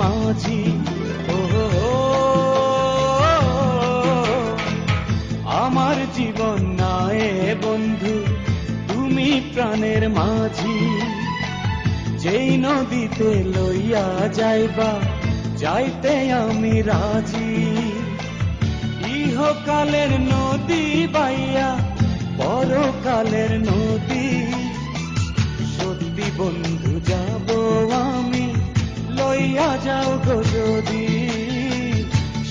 মাঝি। ও আমার জীবন নায়ে বন্ধু তুমি প্রাণের মাঝি। যেই নদীতে লইয়া যাইবা যাইতে আমি রাজি। ইহকালের নদী বাইয়া পরকালের নদী। সত্যি বন্ধু যাব আমি লইয়া যাও গো যদি।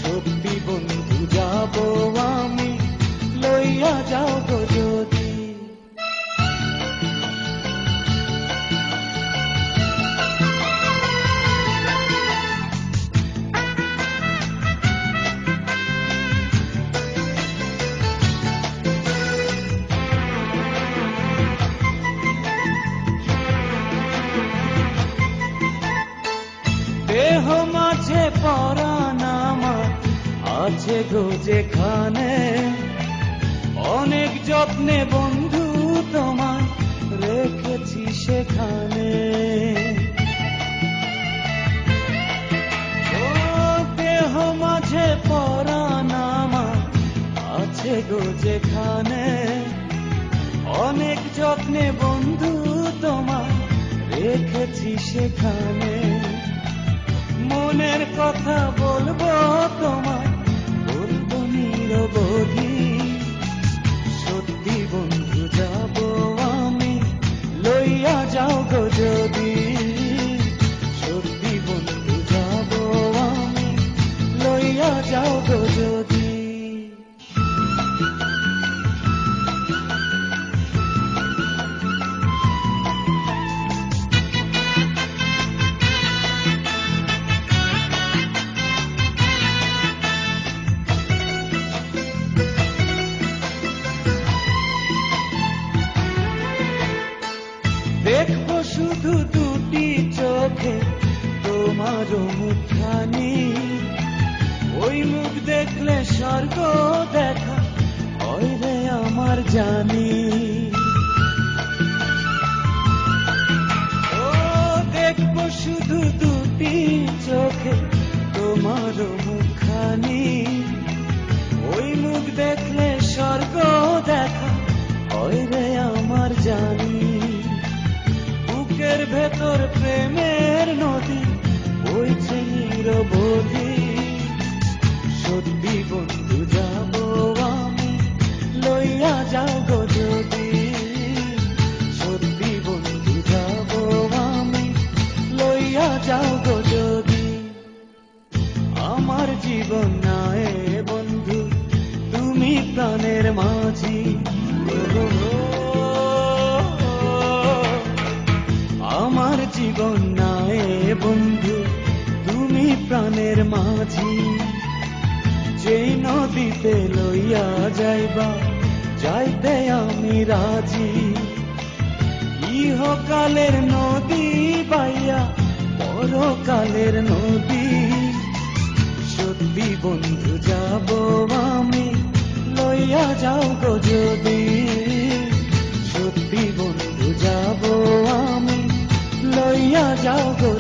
সত্যি বন্ধু যাব আমি লইয়া যাও গো যদি। দেহ মাঝে পরাণ আমার আছে গো যেখানে। অনেক যত্নে বন্ধু তোমায় রেখেছি সেখানে। ও দেহ মাঝে পরাণ আমার আছে গো যেখানে। অনেক যত্নে বন্ধু তোমায় রেখেছি সেখানে। মনের কথা বলবো তোমায় বলবো নিরবধি। সত্যি বন্ধু যাব আমি লইয়া যাও গো যদি। সত্যি বন্ধু যাব আমি লইয়া যাও গো যদি। দেখবো শুধু দুটি চোখে তোমার মুখখানি। ওই মুখ দেখলে স্বর্গ দেখা হয় রে আমার জানি। ও দেখবো শুধু দুটি চোখে তোমার মুখখানি। ওই মুখ দেখলে স্বর্গ দেখা হয় রে আমার জানি। বুকের ভেতর প্রেমের নদী বইছে নিরবধি। সত্যি বন্ধু যাব আমি লইয়া যাও গো যদি। সত্যি বন্ধু যাব আমি লইয়া যাও গো যদি। আমার জীবন নায়ে বন্ধু তুমি প্রাণের মাঝি। আমার জীবন নায়ে বন্ধু তুমি প্রাণের মাঝি। যেই নদীতে লইয়া যাইবা যাইতে আমি রাজি। ইহকালের নদী বাইয়া পরকালের নদী। সত্যি বন্ধু যাব আমি লইয়া যাও গো যদি। সত্যি বন্ধু যাব আমি লইয়া যাও গো